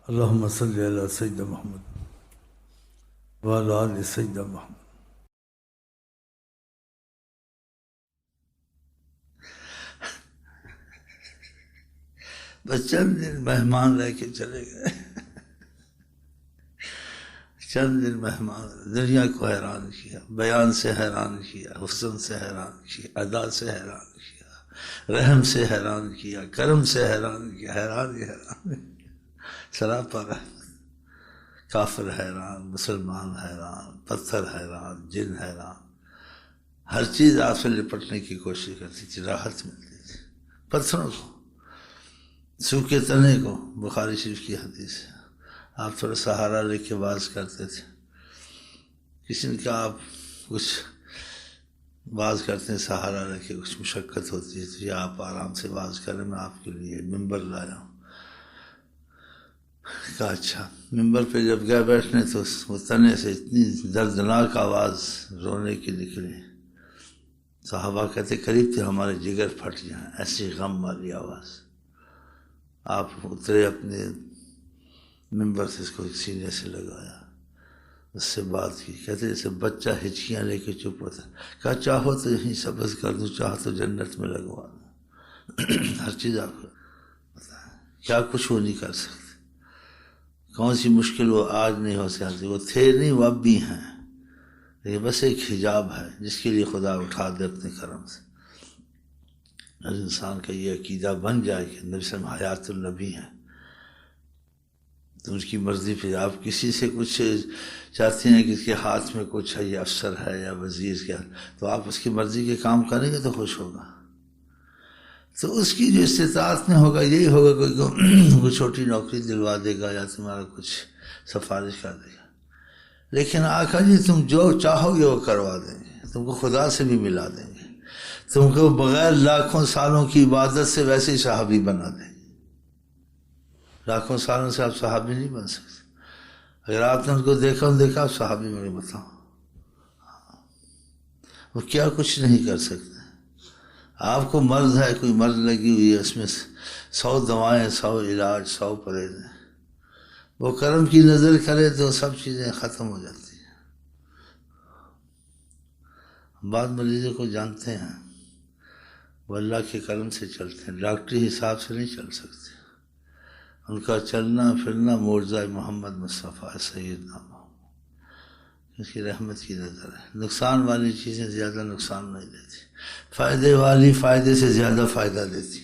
اللہم صلی علی سیدنا محمد وعلی آل سیدنا محمد۔ بس چند دن مہمان رہ کے چلے گئے، چند دن مہمان دنیا کو حیران کیا، بیان سے حیران کیا، حسن سے حیران کیا، ادا سے حیران کیا، رحم سے حیران کیا، کرم سے حیران کیا، حیران ہی حیران، سراپا رحمت۔ کافر حیران، مسلمان حیران، پتھر حیران، جن حیران، ہر چیز آپ سے لپٹنے کی کوشش کرتی تھی، راحت ملتی تھی۔ پتھروں کو، سوکھے تنے کو، بخاری شریف کی حدیث ہے، آپ تھوڑا سہارا لے کے باز کرتے تھے۔ کسی نے کہا آپ کچھ باز کرتے ہیں سہارا لے کے، کچھ مشقت ہوتی ہے تو یہ آپ آرام سے باز کریں، میں آپ کے لیے ممبر لایا ہوں۔ کہا اچھا۔ ممبر پہ جب گئے بیٹھنے تو وہ تنے سے اتنی دردناک آواز رونے کی نکلی، صحابہ کہتے قریب تھے ہمارے جگر پھٹ جائیں، ایسی غم والی آواز۔ آپ اترے اپنے ممبر سے، اس کو سینے سے لگایا، اس سے بات کی، کہتے جیسے بچہ ہچکیاں لے کے چپ ہوتا ہے۔ کہا چاہو تو یہیں سبز کر دوں، چاہو تو جنت میں لگوا دوں، ہر چیز آپ کو پتا ہے، کیا کچھ وہ نہیں کر سکتے۔ کون سی مشکل وہ آج نہیں ہو سکتی، وہ تھے نہیں، وہ اب بھی ہیں، یہ بس ایک حجاب ہے جس کے لیے خدا اٹھا دے اپنے کرم سے۔ ہر انسان کا یہ عقیدہ بن جائے کہ نبی صلی اللہ علیہ وسلم حیات النبی ہیں، تو اس کی مرضی پہ آپ کسی سے کچھ چاہتے ہیں کہ اس کے ہاتھ میں کچھ ہے، یا افسر ہے یا وزیر کیا، تو آپ اس کی مرضی کے کام کریں گے تو خوش ہوگا۔ تو اس کی جو استطاعت میں ہوگا یہی ہوگا، کوئی چھوٹی نوکری دلوا دے گا یا تمہارا کچھ سفارش کر دے گا، لیکن آقا جی تم جو چاہو گے وہ کروا دیں گے، تم کو خدا سے بھی ملا دیں گے، تم کو بغیر لاکھوں سالوں کی عبادت سے ویسے ہی صحابی بنا دیں گے۔ لاکھوں سالوں سے آپ صحابی نہیں بن سکتے، اگر آپ نے ان کو دیکھا آپ صحابی مجھے بتاؤ، وہ کیا کچھ نہیں کر سکتے۔ آپ کو مرض ہے، کوئی مرض لگی ہوئی ہے، اس میں 100 دوائیں، 100 علاج، 100 پرہیز ہیں، وہ کرم کی نظر کرے تو سب چیزیں ختم ہو جاتی ہیں۔ بعض مریضوں کو جانتے ہیں وہ اللہ کے کرم سے چلتے ہیں، ڈاکٹری حساب سے نہیں چل سکتے، ان کا چلنا پھرنا معجزہ محمد مصطفیٰ سیدنا محمد، اس کی رحمت کی نظر ہے۔ نقصان والی چیزیں زیادہ نقصان نہیں دیتی، فائدے والی فائدے سے زیادہ فائدہ دیتی۔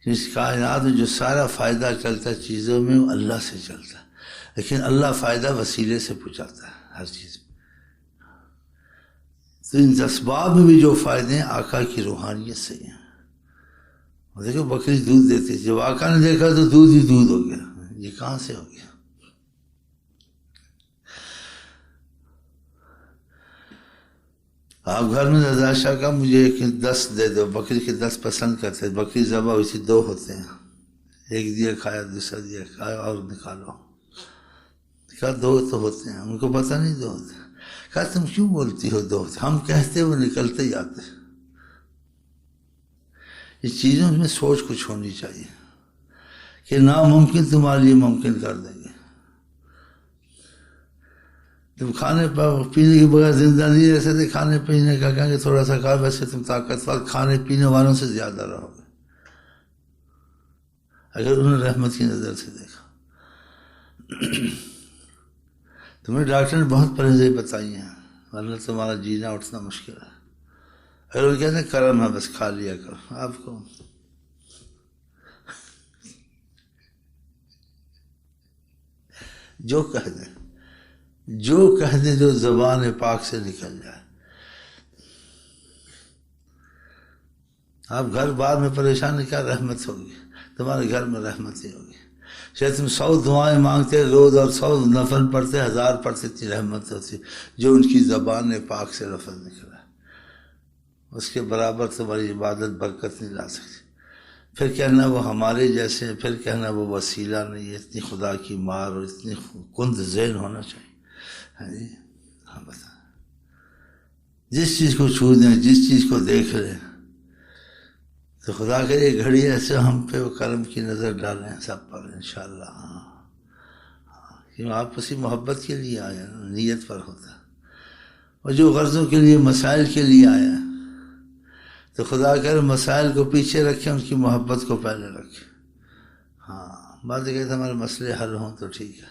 اس کائنات میں جو سارا فائدہ چلتا ہے چیزوں میں وہ اللہ سے چلتا ہے، لیکن اللہ فائدہ وسیلے سے پہنچاتا ہے ہر چیز میں۔ تو ان اسباب میں بھی جو فائدے ہیں آقا کی روحانیت سے ہیں۔ دیکھو بکری دودھ دیتی تھی، جب آقا نے دیکھا تو دودھ ہی دودھ ہو گیا، یہ کہاں سے ہو گیا؟ آپ گھر میں رضا شاہ کا مجھے ایک 10 دے دو، بکری کے 10 پسند کرتے، بکری ذبح ہوئی تھی، 2 ہوتے ہیں، ایک دیا کھایا، دوسرا دیا کھایا، اور نکالو۔ کہا 2 تو ہوتے ہیں، ان کو پتہ نہیں 2 ہوتے۔ کہا تم کیوں بولتی ہو 2 ہوتے، ہم کہتے وہ نکلتے ہی آتے۔ اس چیزوں میں سوچ کچھ ہونی چاہیے کہ ناممکن تمہارے لیے ممکن کر دیں گے۔ تم کھانے پینے کے بغیر زندہ نہیں رہ سکتے، کھانے پینے کا کہیں گے تھوڑا سا کھا، ویسے تم طاقتور کھانے پینے والوں سے زیادہ رہو گے اگر انہوں نے رحمت کی نظر سے دیکھا۔ تمہیں ڈاکٹر نے بہت پرہیزیں بتائی ہیں ورنہ تمہارا جینا اٹھنا مشکل ہے، اگر وہ کہتے ہیں کرم ہے بس کھا لیا کرو، آپ کو جو کہہ دیں، جو کہہ دیں، جو زبان پاک سے نکل جائے۔ آپ گھر بار میں پریشان کیا، رحمت ہوگی تمہارے گھر میں، رحمت ہی ہوگی۔ شاید تم 100 دعائیں مانگتے روز اور 100 نفل پڑھتے، 1000 پڑھتے، اتنی رحمت ہوتی جو ان کی زبان پاک سے لفظ نکلا، اس کے برابر تمہاری عبادت برکت نہیں لا سکتی۔ پھر کہنا وہ ہمارے جیسے ہیں، پھر کہنا وہ وسیلہ نہیں ہے، اتنی خدا کی مار اور اتنی کند ذہن ہونا چاہیے۔ ہاں جی، ہاں بتا، جس چیز کو چھو دیں، جس چیز کو دیکھ لیں، تو خدا کرے گھڑی ایسے ہم پہ وہ کرم کی نظر ڈالیں سب پر انشاءاللہ. کیوں آپ اسی محبت کے لیے آئے ہیں، نیت پر ہوتا ہے. اور جو غرضوں کے لیے، مسائل کے لیے آئے ہیں، تو خدا کرے مسائل کو پیچھے رکھیں، ان کی محبت کو پہلے رکھیں. بات یہ کہ ہمارے مسئلے حل ہوں تو ٹھیک ہے.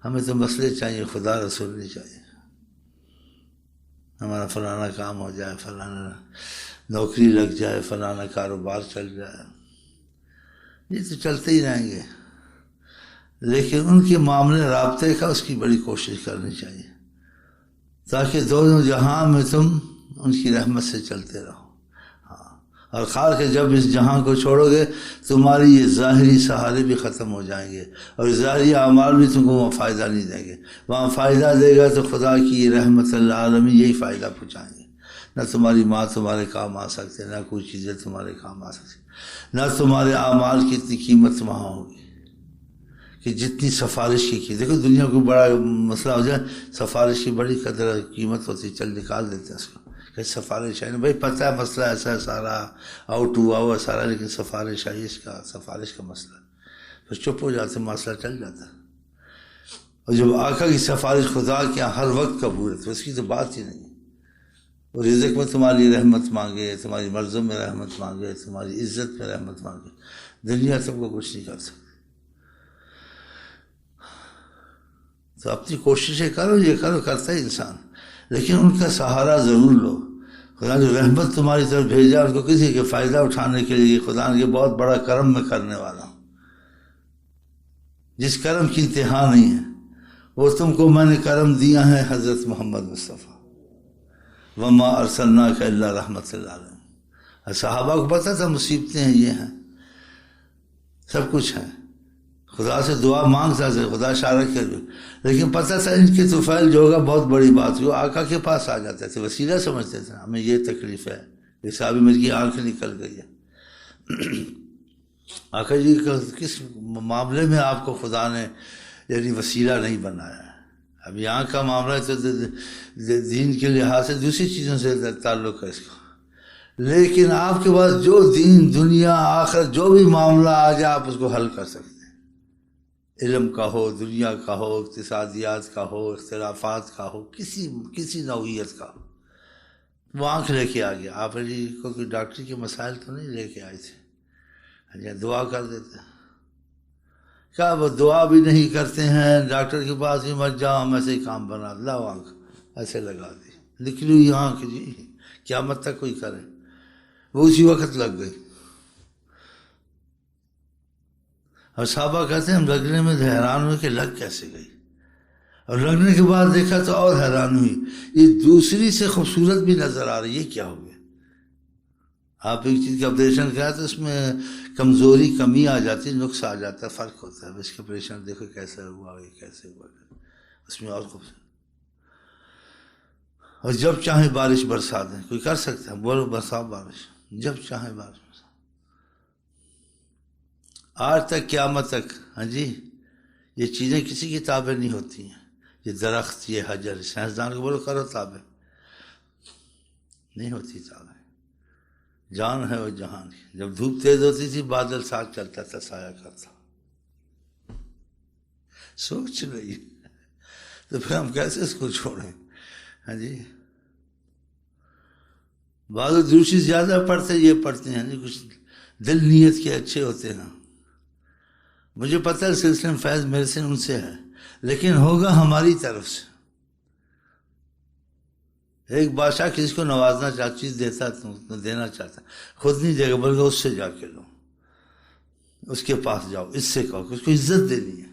ہمیں تو مسئلے چاہیے، خدا رسول نہیں چاہیے. ہمارا فلانا کام ہو جائے، فلانا نوکری لگ جائے، فلانا کاروبار چل جائے، یہ تو چلتے ہی رہیں گے. لیکن ان کے معاملے رابطے کا اس کی بڑی کوشش کرنی چاہیے، تاکہ دونوں جہاں میں تم ان کی رحمت سے چلتے رہو. اور خاص کہ جب اس جہاں کو چھوڑو گے، تمہاری یہ ظاہری سہارے بھی ختم ہو جائیں گے، اور ظاہری اعمال بھی تم کو وہاں فائدہ نہیں دیں گے. وہاں فائدہ دے گا تو خدا کی یہ رحمت اللہ عالمین یہی فائدہ پہنچائیں گے. نہ تمہاری ماں تمہارے کام آ سکتے، نہ کوئی چیزیں تمہارے کام آ سکتی، نہ تمہارے اعمال کی اتنی قیمت وہاں ہوگی کہ جتنی سفارش کی. دیکھو دنیا کو بڑا مسئلہ ہو جائے، سفارش کی بڑی قدر قیمت ہوتی، چل نکال دیتے ہیں اس کو کہ سفارش ہے. بھائی پتہ ہے مسئلہ ایسا ہے، سارا آؤٹ ہوا ہوا سارا، لیکن سفارش ہے، سفارش کا مسئلہ پھر چپ ہو جاتے، مسئلہ چل جاتا. اور جب آقا کی سفارش خدا کے ہر وقت قبول ہے تو اس کی تو بات ہی نہیں. اور رزق میں تمہاری رحمت مانگے، تمہاری مرضوں میں رحمت مانگے، تمہاری عزت میں رحمت مانگے، دنیا تم کو کچھ نہیں کر سکتی. تو اپنی کوششیں کرو، یہ کرو، کرتا ہے انسان، لیکن ان کا سہارا ضرور لو. خدا جو رحمت تمہاری طرف بھیجا، ان کو کسی کے فائدہ اٹھانے کے لیے خدا کے بہت بڑا کرم میں کرنے والا ہوں، جس کرم کی انتہا نہیں ہے. وہ تم کو میں نے کرم دیا ہے حضرت محمد مصطفیٰ، وما ارسلناک الا رحمت للعالمین. صحابہ کو پتہ تھا مصیبتیں ہیں، یہ ہیں، سب کچھ ہے. خدا سے دعا مانگتا تھا، خدا اشارہ کر، لیکن پتہ تھا ان کے طفیل جو ہوگا بہت بڑی بات ہوئی. آقا کے پاس آ جاتے تھے، وسیلہ سمجھتے تھے، ہمیں یہ تکلیف ہے، یہ صاحب میری کی آنکھ نکل گئی ہے. آقا جی کس معاملے میں آپ کو خدا نے یعنی وسیلہ نہیں بنایا ہے؟ اب یہاں کا معاملہ تو دین کے لحاظ سے دوسری چیزوں سے تعلق ہے اس کا، لیکن آپ کے پاس جو دین، دنیا، آخرت، جو بھی معاملہ آ جائے آپ اس کو حل کر سکتے ہیں. علم کا ہو، دنیا کا ہو، اقتصادیات کا ہو، اختلافات کا ہو، کسی نوعیت کا ہو. وہ آنکھ لے کے آ گیا. آپ جی کو کوئی ڈاکٹری کے مسائل تو نہیں لے کے آئے تھے، دعا کر دیتے. کیا وہ دعا بھی نہیں کرتے ہیں، ڈاکٹر کے پاس ہی مت جاؤ، ہم ایسے ہی کام بنا لاؤ، آنکھ ایسے لگا دی، نکلی ہوئی آنکھ جی، قیامت تک کوئی کرے. وہ اسی وقت لگ گئی. اور صحابہ کہتے ہیں ہم لگنے میں حیران ہوئے کہ لگ کیسے گئی، اور لگنے کے بعد دیکھا تو اور حیران ہوئی، یہ دوسری سے خوبصورت بھی نظر آ رہی ہے، کیا ہو گیا؟ آپ ایک چیز کا آپریشن کرا تو اس میں کمزوری، کمی آ جاتی ہے، نقص آ جاتا ہے، فرق ہوتا ہے. اس کا آپریشن دیکھو کیسا ہوا، یہ کیسے ہوا، اس میں اور خوبصورت. اور جب چاہے بارش برسا دیں، کوئی کر سکتا ہے، بولو برسا بارش، جب چاہے بارش برسا. آج تک قیامت تک، ہاں جی، یہ چیزیں کسی کی تابع نہیں ہوتی ہیں. یہ درخت، یہ حجر، سائنسدان کو بولو کرو تابع، نہیں ہوتی تابع. جان ہے وہ جہان کی. جب دھوپ تیز ہوتی تھی بادل ساتھ چلتا تھا، سایہ کرتا. سوچ رہی تو پھر ہم کیسے اس کو چھوڑیں؟ ہاں جی، بعض دوسری زیادہ پڑھتے یہ پڑھتے ہیں، کچھ دل نیت کے اچھے ہوتے ہیں. مجھے پتہ ہے سلسلہ فیض میرے سے ان سے ہے، لیکن ہوگا ہماری طرف سے. ایک بادشاہ کسی کو نوازنا چاہتا، چیز دیتا تو دینا چاہتا، خود نہیں دے گا بلکہ اس سے جا کے لو، اس کے پاس جاؤ، اس سے کہو کہ اس کو عزت دینی ہے.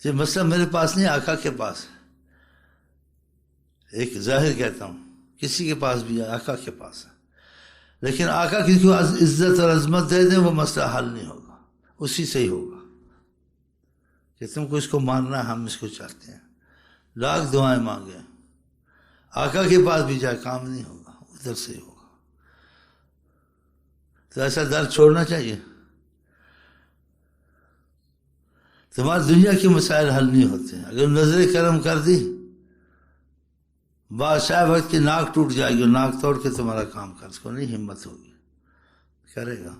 یہ مسئلہ میرے پاس نہیں، آقا کے پاس ہے. ایک ظاہر کہتا ہوں، کسی کے پاس بھی ہے، آقا کے پاس ہے. لیکن آقا کسی کو عزت اور عظمت دے دیں، وہ مسئلہ حل نہیں ہوگا، اسی سے ہی ہوگا کہ تم کو اس کو ماننا ہے، ہم اس کو چاہتے ہیں. لاکھ دعائیں مانگے، آقا کے پاس بھی جائے کام نہیں ہوگا، ادھر سے ہی ہوگا. تو ایسا درد چھوڑنا چاہیے. تمہاری دنیا کے مسائل حل نہیں ہوتے ہیں. اگر نظر کرم کر دی بادشاہ وقت کی ناک ٹوٹ جائے گی، ناک توڑ کے تمہارا کام کر، اس کو نہیں ہمت ہوگی، کرے گا۔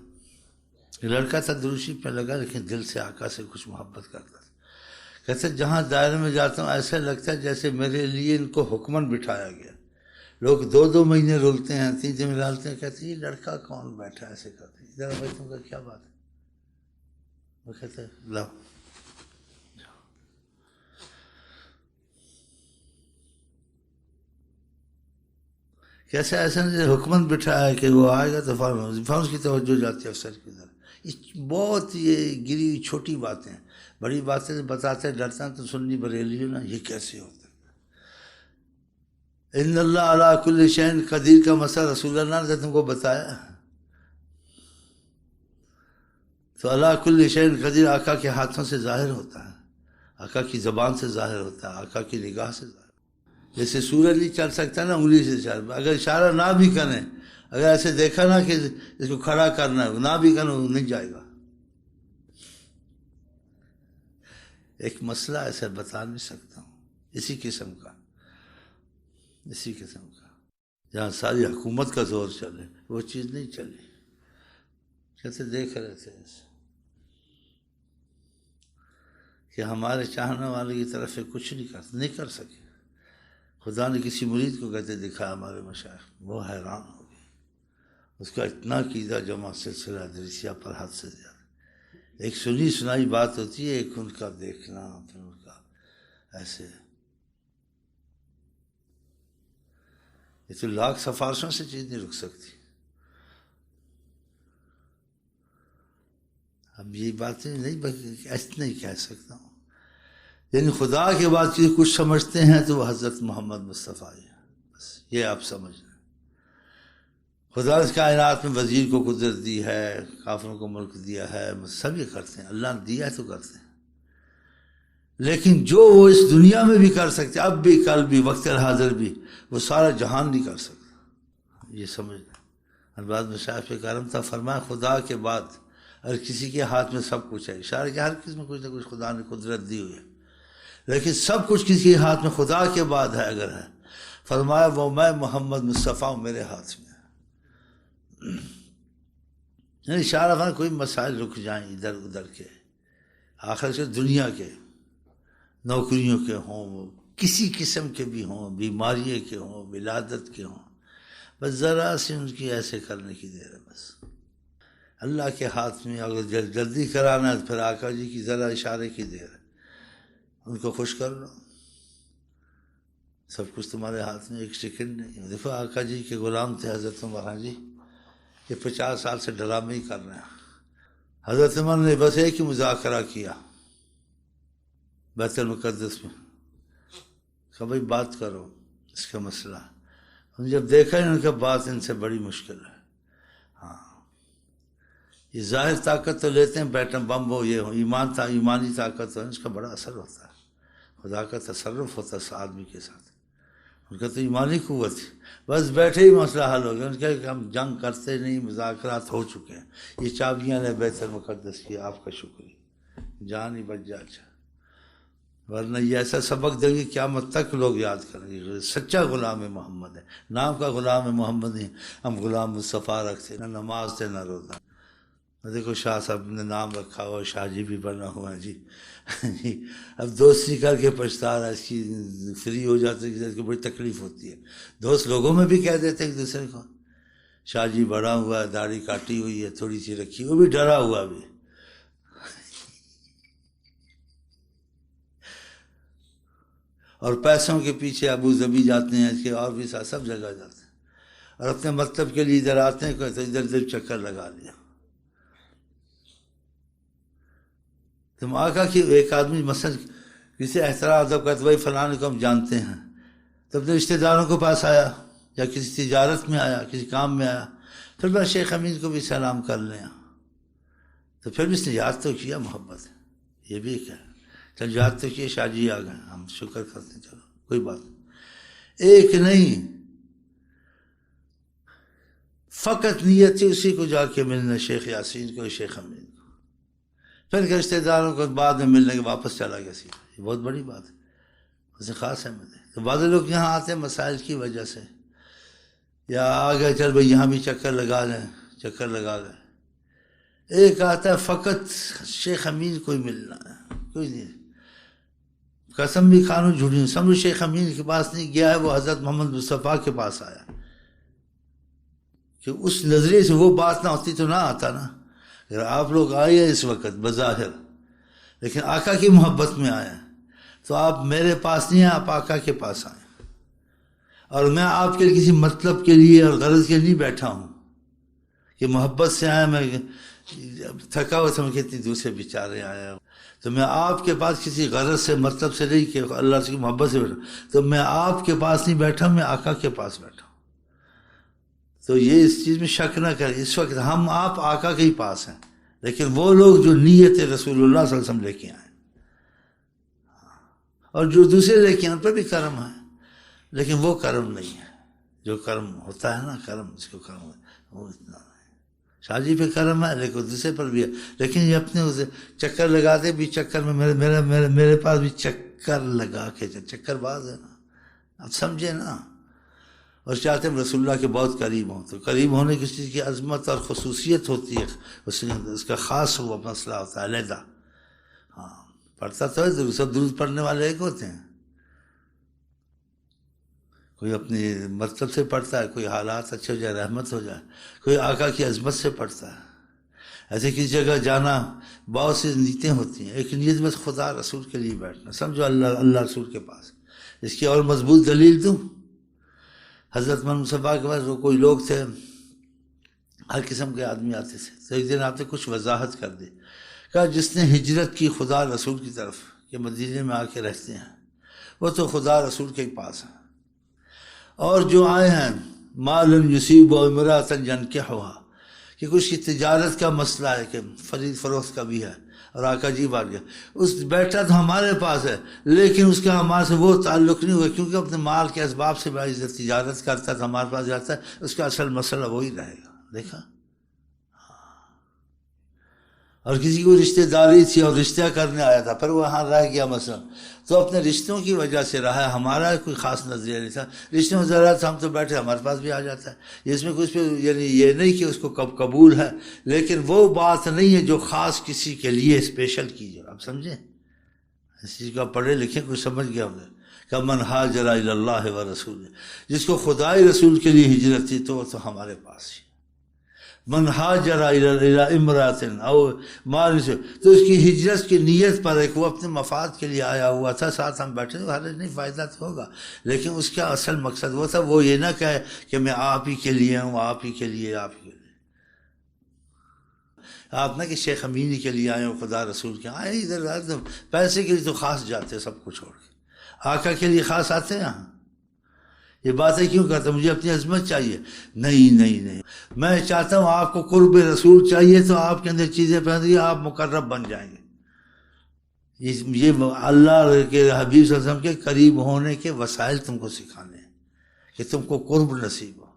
یہ لڑکا تھا دروشی پہ لگا، لیکن دل سے آقا سے کچھ محبت کرتا تھا۔ کہتے جہاں دائرے میں جاتا ہوں ایسا لگتا ہے جیسے میرے لیے ان کو حکمن بٹھایا گیا۔ لوگ 2 مہینے رولتے ہیں، 3 دن ڈالتے ہیں، کہتے ہیں یہ لڑکا کون بیٹھا ایسے کرتے ہیں، ادھر بھائی تم کا کیا بات ہے؟ وہ کہتے ہیں لاؤ۔ کیسے ایسا نہیں حکمن بٹھایا کہ وہ آئے گا تو فوراً کی توجہ جاتی ہے افسر کی طرف۔ بہت یہ گری ہوئی چھوٹی باتیں ہیں، بڑی باتیں بتاتے ڈرتا تو سنی بریلی ہو نا، یہ کیسے ہوتا ہے؟ ان اللہ علی کل شیء قدیر کا مسئلہ رسول اللہ نے تم کو بتایا، تو علی کل شیء قدیر آقا کے ہاتھوں سے ظاہر ہوتا ہے، آقا کی زبان سے ظاہر ہوتا ہے، آقا کی نگاہ سے ظاہر۔ جیسے سورج نہیں چل سکتا نا انگلی سے چل، اگر اشارہ نہ بھی کریں، اگر ایسے دیکھا نا کہ اس کو کھڑا کرنا ہے، نہ بھی کرنا وہ نہیں جائے گا۔ ایک مسئلہ ایسے بتا نہیں سکتا ہوں، اسی قسم کا جہاں ساری حکومت کا زور چلے، وہ چیز نہیں چلی۔ کہتے دیکھ رہے تھے ایسے کہ ہمارے چاہنے والے کی طرف سے کچھ نہیں کر سکے۔ خدا نے کسی مرید کو کہتے دکھایا ہمارے مشائخ، وہ حیران ہو گئے، اس کا اتنا قیدہ جمع سلسلہ ادریسیہ پر حد سے زیادہ۔ ایک سنی سنائی بات ہوتی ہے، ایک ان کا دیکھنا، پھر ان کا ایسے۔ یہ تو لاکھ سفارشوں سے چیز نہیں رک سکتی۔ اب یہ باتیں نہیں ایسے نہیں کہہ سکتا ہوں، یعنی خدا کے بعد چیز کچھ سمجھتے ہیں تو وہ حضرت محمد مصطفیٰ ہے، بس یہ آپ سمجھ لیں۔ خدا اس کائنات میں وزیر کو قدرت دی ہے، کافروں کو ملک دیا ہے، سب یہ کرتے ہیں، اللہ نے دیا ہے تو کرتے ہیں، لیکن جو وہ اس دنیا میں بھی کر سکتے، اب بھی، کل بھی، وقت حاضر بھی، وہ سارا جہان نہیں کر سکتا، یہ سمجھ لیں۔ الباز مشائخ کرم تھا، فرمایا خدا کے بعد اگر کسی کے ہاتھ میں سب کچھ ہے، اشارہ کہ ہر کسی میں کچھ نہ کچھ خدا نے قدرت دی ہوئی ہے، لیکن سب کچھ کسی کے ہاتھ میں خدا کے بعد ہے اگر ہے، فرمایا وہ میں محمد مصطفیٰ ہوں، میرے ہاتھ میں ہے۔ یعنی اشارہ فرمایا کوئی مسائل رک جائیں ادھر ادھر کے، آخر سے دنیا کے، نوکریوں کے ہوں، وہ کسی قسم کے بھی ہوں، بیماری کے ہوں، ولادت کے ہوں، بس ذرا سے ان کی ایسے کرنے کی دیر ہے، بس اللہ کے ہاتھ میں۔ اگر جلدی کرانا ہے تو پھر آقا جی کی ذرا اشارے کی دیر ہے، ان کو خوش کر لو، سب کچھ تمہارے ہاتھ میں، ایک سیکنڈ نہیں۔ دیکھو آقا جی کے غلام تھے حضرت عمر، ہاں جی یہ 50 سال سے ڈرامے ہی کر رہے ہیں۔ حضرت عمر نے بس ایک ہی مذاکرہ کیا بیت المقدس میں، کہا بھائی بات کرو اس کا مسئلہ۔ جب دیکھا ان کا بات ان سے بڑی مشکل ہے، ہاں یہ ظاہر طاقت تو لیتے ہیں، بیٹم بم ہو یہ ہو، ایمانی طاقت ہو، اس کا بڑا اثر ہوتا ہے، خدا کا تصرف ہوتا ہے اس آدمی کے ساتھ، ان کا تو ایمانی قوت ہے، بس بیٹھے ہی مسئلہ حل ہو گیا۔ ان کا کہ ہم جنگ کرتے نہیں، مذاکرات ہو چکے ہیں، یہ چابیاں لے بیت المقدس کی، آپ کا شکریہ، جان ہی بچ جا، اچھا ورنہ یہ ایسا سبق دیں گے قیامت تک لوگ یاد کریں گے، سچا غلام محمد ہے، نام کا غلام محمد نہیں، ہم غلام مصطفیٰ رکھتے، نہ نماز تھے نہ روزہ۔ دیکھو شاہ صاحب نے نام رکھا ہوا، شاہ جی بھی بنا ہوا ہے جی، اب دوستی کر کے پچھتا رہا، اس کی فری ہو جاتے ہیں کہ بڑی تکلیف ہوتی ہے، دوست لوگوں میں بھی کہہ دیتے ہیں ایک دوسرے کو، شاہ جی بڑا ہوا ہے، داڑھی کاٹی ہوئی ہے، تھوڑی سی رکھی، وہ بھی ڈرا ہوا بھی، اور پیسوں کے پیچھے ابو ظبی جاتے ہیں، اس کے اور بھی سب جگہ جاتے ہیں، اور اپنے مطلب کے لیے ادھر آتے ہیں تو ادھر ادھر چکر لگا لیا۔ تم آقا کی ایک آدمی مثلا کسی احترام ادب کرتے بھائی فلاں کو ہم جانتے ہیں، تو اپنے رشتہ داروں کے پاس آیا، یا کسی تجارت میں آیا، کسی کام میں آیا، پھر بس شیخ امین کو بھی سلام کر لیں، تو پھر بھی اس نے یاد تو کیا محبت، یہ بھی کیا چل یاد تو کیا، شاہ جی آ گئے، ہم شکر کرتے ہیں، چلو کوئی بات نہیں، ایک نہیں، فقط نیت تھی اسی کو جا کے ملنا، شیخ یاسین کو، شیخ امین کو، پھر رشتہ داروں کو بعد میں ملنے کے واپس چلا گیا سیدھا، یہ بہت بڑی بات ہے۔ اسے خاص اہمیت ہے. تو بعض لوگ یہاں آتے ہیں مسائل کی وجہ سے، یا آ گئے چل بھائی یہاں بھی چکر لگا لیں، چکر لگا گئے. ایک آتا ہے فقط شیخ امین کوئی ملنا ہے، کوئی نہیں، قسم بھی کھانو جھوٹی سمجھو شیخ امین کے پاس نہیں گیا ہے، وہ حضرت محمد مصطفیٰ کے پاس آیا. کہ اس نظریے سے وہ بات نہ ہوتی تو نہ آتا نا. اگر آپ لوگ آئے اس وقت بظاہر لیکن آقا کی محبت میں آئے تو آپ میرے پاس نہیں ہیں، آپ آقا کے پاس آئیں. اور میں آپ کے کسی مطلب کے لیے اور غرض کے لیے نہیں بیٹھا ہوں کہ محبت سے آیا، میں تھکا ہوا سمجھ کے اتنی دور سے بیچارے آیا. تو میں آپ کے پاس کسی غرض سے مطلب سے نہیں کہ اللہ سے محبت سے بیٹھا، تو میں آپ کے پاس نہیں بیٹھا، میں آقا کے پاس بیٹھا ہوں. تو یہ اس چیز میں شک نہ کریں، اس وقت ہم آپ آقا کے ہی پاس ہیں، لیکن وہ لوگ جو نیت رسول اللہ صلی اللہ علیہ وسلم لے کے آئے اور جو دوسرے لے کے آئے ان پر بھی کرم ہے، لیکن وہ کرم نہیں ہے جو کرم ہوتا ہے نا، کرم اس کو کرم وہ اتنا نہیں. شاہ جی پہ کرم ہے لیکن دوسرے پر بھی ہے، لیکن یہ اپنے اسے چکر لگاتے بھی، چکر میں میرے پاس بھی چکر لگا کے چکر باز ہے نا، آپ سمجھے نا. اور چاہتے ہیں رسول اللہ کے بہت قریب ہوں، تو قریب ہونے کی چیز کی عظمت اور خصوصیت ہوتی ہے، اس کا خاص وہ مسئلہ ہوتا ہے علیحدہ. ہاں پڑھتا تو ہے، سب درود پڑھنے والے ایک ہوتے ہیں، کوئی اپنی مطلب سے پڑھتا ہے، کوئی حالات اچھے ہو جائے رحمت ہو جائے، کوئی آقا کی عظمت سے پڑھتا ہے. ایسے کسی جگہ جانا بہت سی نیتیں ہوتی ہیں، ایک نیت بس خدا رسول کے لیے بیٹھنا، سمجھو اللہ رسول کے پاس. اس کی اور مضبوط دلیل دوں، حضرت محمد مصطفیٰ کے پاس وہ کوئی لوگ تھے، ہر قسم کے آدمی آتے تھے. تو ایک دن آپ نے کچھ وضاحت کر دی، کہا جس نے ہجرت کی خدا رسول کی طرف کہ مدینے میں آ کے رہتے ہیں، وہ تو خدا رسول کے پاس ہیں. اور جو آئے ہیں مالن یصیب و امرأۃ ینکحھا، کہ کچھ کی تجارت کا مسئلہ ہے کہ خرید فروخت کا بھی ہے، اور آقا جی بات گیا اس بیٹھا تو ہمارے پاس ہے، لیکن اس کا ہمارے سے وہ تعلق نہیں ہوا، کیونکہ اپنے مال کے اسباب سے تجارت کرتا ہے تو ہمارے پاس جاتا ہے، اس کا اصل مسئلہ وہی رہے گا. دیکھا. اور کسی کو رشتہ داری تھی اور رشتہ کرنے آیا تھا، پھر وہاں رہ گیا مثلا، تو اپنے رشتوں کی وجہ سے رہا ہے، ہمارا کوئی خاص نظریہ نہیں تھا. رشتوں میں ضرورت ہم تو بیٹھے ہمارے پاس بھی آ جاتا ہے، اس میں کچھ پہ یعنی یہ نہیں کہ اس کو کب قبول ہے، لیکن وہ بات نہیں ہے جو خاص کسی کے لیے اسپیشل کی جائے. آپ سمجھیں اس چیز کو پڑھے لکھے کچھ سمجھ گیا ہوگا کہ من ہاجر الی اللہ و رسول، جس کو خدائی رسول کے لیے ہجرت تھی تو وہ تو ہمارے پاس ہی. من ہاجر الی امرأۃ او مال سے، تو اس کی ہجرت کی نیت پر ایک وہ اپنے مفاد کے لیے آیا ہوا تھا، ساتھ ہم بیٹھے تو حالت نہیں، فائدہ تو ہوگا، لیکن اس کا اصل مقصد وہ تھا، وہ یہ نہ کہے کہ میں آپ ہی کے لیے ہوں، آپ ہی کے لیے، آپ ہی کے لیے. آپ نہ کہ شیخ امینی کے لیے آئے ہوں، خدا رسول کے آئے ادھر پیسے کے لیے تو خاص جاتے سب کو چھوڑ کے، آقا کے لیے خاص آتے ہیں یہاں. یہ باتیں کیوں کرتا ہوں؟ مجھے اپنی عظمت چاہیے؟ نہیں، میں چاہتا ہوں آپ کو قرب رسول چاہیے تو آپ کے اندر چیزیں پہنیں، آپ مقرب بن جائیں گے. یہ اللہ کے حبیب صلی اللہ علیہ وسلم کے قریب ہونے کے وسائل تم کو سکھانے ہیں کہ تم کو قرب نصیب ہو.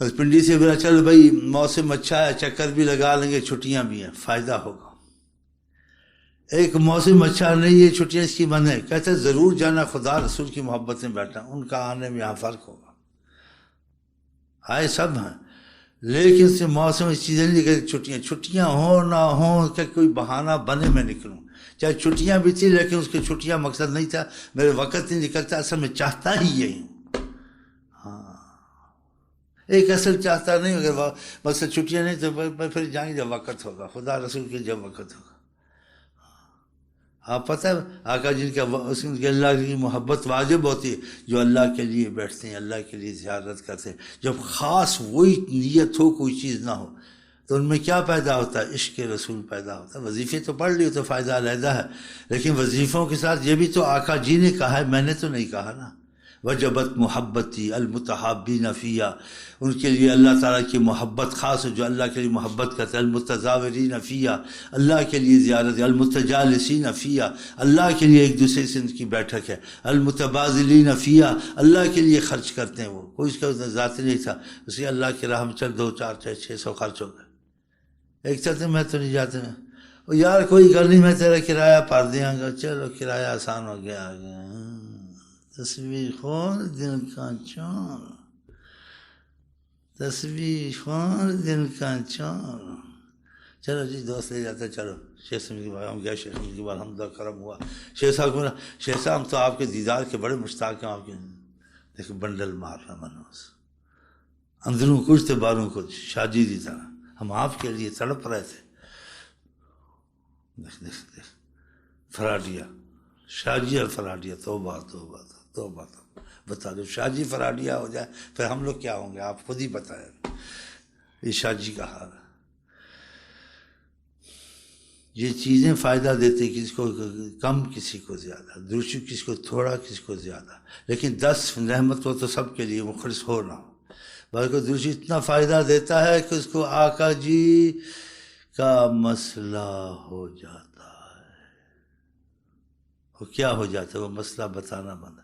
بس پنڈی سے میرا چل بھائی موسم اچھا ہے، چکر بھی لگا لیں گے، چھٹیاں بھی ہیں، فائدہ ہوگا. ایک موسم اچھا نہیں ہے، چھٹیاں اس کی من ہے، کہتے ضرور جانا، خدا رسول کی محبت میں بیٹھنا، ان کا آنے میں یہاں فرق ہوگا. آئے سب ہیں لیکن سے موسم اس چیزیں نہیں کہ چھٹیاں ہوں نہ ہوں کہ کوئی بہانہ بنے میں نکلوں. چاہے چھٹیاں بھی تھی لیکن اس کی چھٹیاں مقصد نہیں تھا، میرے وقت نہیں نکلتا، اصل میں چاہتا ہی یہی ہوں. ہاں ایک اصل چاہتا نہیں، اگر مقصد چھٹیاں نہیں تو پھر جائیں گے جب وقت ہوگا، خدا رسول کے جب وقت ہوگا. آپ پتہ ہے آقا جن کا اللہ کی محبت واجب ہوتی ہے جو اللہ کے لیے بیٹھتے ہیں، اللہ کے لیے زیارت کرتے ہیں. جب خاص وہی نیت ہو، کوئی چیز نہ ہو، تو ان میں کیا پیدا ہوتا ہے؟ عشق رسول پیدا ہوتا ہے. وظیفے تو پڑھ لیے تو فائدہ علیحدہ ہے، لیکن وظیفوں کے ساتھ یہ بھی تو آقا جی نے کہا ہے، میں نے تو نہیں کہا نا. وجبت محبتی المتحابین فیہا، ان کے لیے اللہ تعالیٰ کی محبت خاص ہے جو اللہ کے لیے محبت کرتے ہیں. المتزاورین فیہا، اللہ کے لیے زیارت. المتجالسین فیہا، اللہ کے لیے ایک دوسرے سے ان کی بیٹھک ہے. المتبادلین فیہا، اللہ کے لیے خرچ کرتے ہیں. وہ کوئی اس کا ذاتی نہیں تھا، اس کے اللہ کی راہ میں چل 2 4 600 خرچ ہو گئے. ایک چلتے میں تو نہیں جاتے ہیں، یار کوئی کر نہیں، میں تیرا کرایہ بھر دیاں گا، چلو کرایہ آسان ہو گیا، آ گیا۔ تصویر خور دل کا چور، تصویر خور دل کا چور۔ چلو جی دوست لے جاتا ہے، چلو شیخ صاحب کے بعد ہم گیا، شیخ صاحب کے بعد الحمدللہ کرم ہوا۔ شیخ صاحب کو شیخ صاحب ہم تو آپ کے دیدار کے بڑے مشتاق ہیں، آپ کے دیکھو بنڈل مار رہا منوس، اندروں کچھ تو باروں کچھ، شاجی دی طرح ہم آپ کے لیے تڑپ رہے تھے۔ دیکھ دیکھ دیکھ فراڈیا، شاجی اور فراڈیا، توبہ توبہ توبہ توبہ۔ بتا دو شاجی فراڈیا ہو جائے پھر ہم لوگ کیا ہوں گے، آپ خود ہی بتائیں۔ یہ شاجی کا حال ہے۔ یہ چیزیں فائدہ دیتے، کسی کو کم کسی کو زیادہ، درشو کسی کو تھوڑا کسی کو زیادہ، لیکن 10 رحمت ہو تو سب کے لیے مخلص ہو نہ ہو۔ بلکہ درشو اتنا فائدہ دیتا ہے کہ اس کو آقا جی کا مسئلہ ہو جاتا ہے۔ وہ کیا ہو جاتا ہے؟ وہ مسئلہ بتانا بند،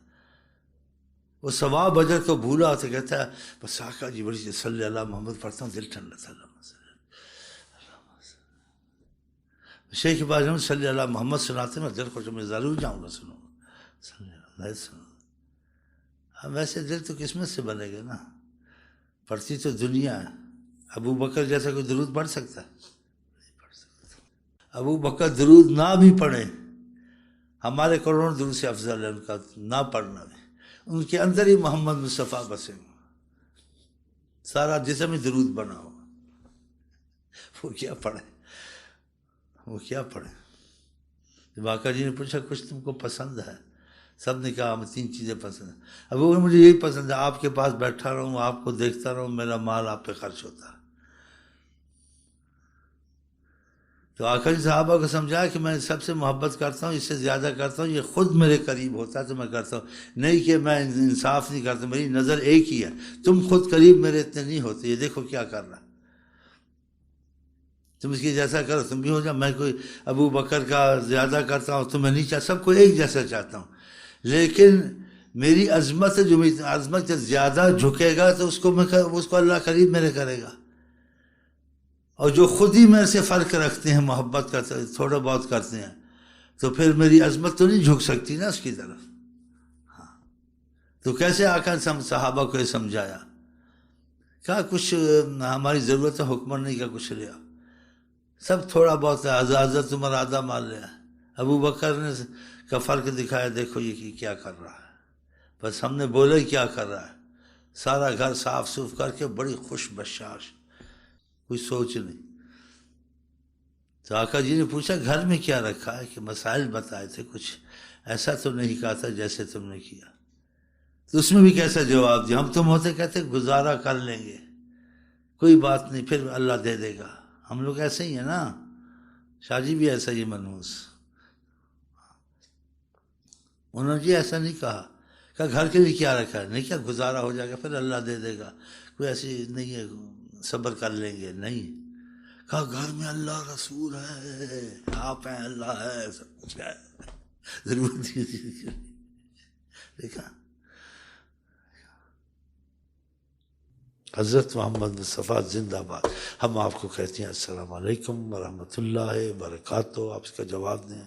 وہ ثواب اجر کو بھولا تو کہتا ہے بس آقا جی بڑی صلی اللہ محمد پڑھتا ہوں، دل ٹھنڈا تھا۔ شیخ کے بعد صلی اللہ محمد سناتے میں دل خوش، میں ضرور جاؤں گا، سنوں گا صلی اللہ سنوں گا۔ اب ویسے دل تو قسمت سے بنے گا نا، پڑھتی تو دنیا ہے۔ ابو بکر جیسا کوئی درود پڑھ سکتا ہے؟ نہیں پڑھ سکتا۔ ابو بکر درود نہ بھی پڑھے، ہمارے کروڑوں درود سے افضل ہے ان کا نہ پڑھنا بھی۔ ان کے اندر ہی محمد مصطفیٰ بسے ہو، سارا جسم ہی درود بنا ہو، وہ کیا پڑھے، وہ کیا پڑھے؟ جب آقا جی نے پوچھا کچھ تم کو پسند ہے؟ سب نے کہا ہمیں 3 چیزیں پسند ہیں۔ اب وہ مجھے یہی پسند ہے، آپ کے پاس بیٹھا رہوں، آپ کو دیکھتا رہوں، میرا مال آپ پہ خرچ ہوتا ہے۔ تو آقا جی صحابہ کو سمجھایا کہ میں سب سے محبت کرتا ہوں، اس سے زیادہ کرتا ہوں، یہ خود میرے قریب ہوتا ہے تو میں کرتا ہوں، نہیں کہ میں انصاف نہیں کرتا، میری نظر ایک ہی ہے، تم خود قریب میرے اتنے نہیں ہوتے، یہ دیکھو کیا کر رہا ہے، تم اس کی جیسا کرو تم بھی ہو جاؤ۔ میں کوئی ابو بکر کا زیادہ کرتا ہوں تو میں نہیں چاہتا، سب کو ایک جیسا چاہتا ہوں، لیکن میری عظمت ہے، جو میری عظمت سے زیادہ جھکے گا تو اس کو اللہ قریب میرے کرے گا، اور جو خود ہی میرے سے فرق رکھتے ہیں، محبت کرتے ہیں، تھوڑا بہت کرتے ہیں، تو پھر میری عظمت تو نہیں جھک سکتی نا اس کی طرف۔ ہاں تو کیسے آقا صحابہ کو یہ سمجھایا، کہا کچھ ہماری ضرورت ہے حکمر نہیں کا کچھ لیا، سب تھوڑا بہت ہے، حضرت عمر آدھا مال لیا، ابو بکر نے کا فرق دکھایا، دیکھو یہ کیا کر رہا ہے، بس ہم نے بولے کیا کر رہا ہے، سارا گھر صاف صوف کر کے بڑی خوش بشاش، کوئی سوچ نہیں۔ تو آقا جی نے پوچھا گھر میں کیا رکھا ہے، کہ مسائل بتائے تھے، کچھ ایسا تو نہیں کہا تھا جیسے تم نے کیا، تو اس میں بھی کیسا جواب دیا، ہم تم ہوتے کہتے گزارا کر لیں گے، کوئی بات نہیں، پھر اللہ دے دے گا، ہم لوگ ایسے ہی ہیں نا، شاہ جی بھی ایسا ہی منحوس، انہوں نے جی ایسا نہیں کہا، کہا گھر کے لیے کیا رکھا ہے، نہیں کیا گزارا ہو جائے گا پھر اللہ دے دے گا، کوئی ایسی نہیں ہے صبر کر لیں گے، نہیں، کہا گھر میں اللہ رسول ہے، آپ ہیں، اللہ ہے، سب کچھ ہے، ضرورت دیکھا۔ حضرت محمد مصطفیٰ زندہ باد۔ ہم آپ کو کہتے ہیں السلام علیکم ورحمۃ اللہ وبرکاتہ، آپ اس کا جواب دیں۔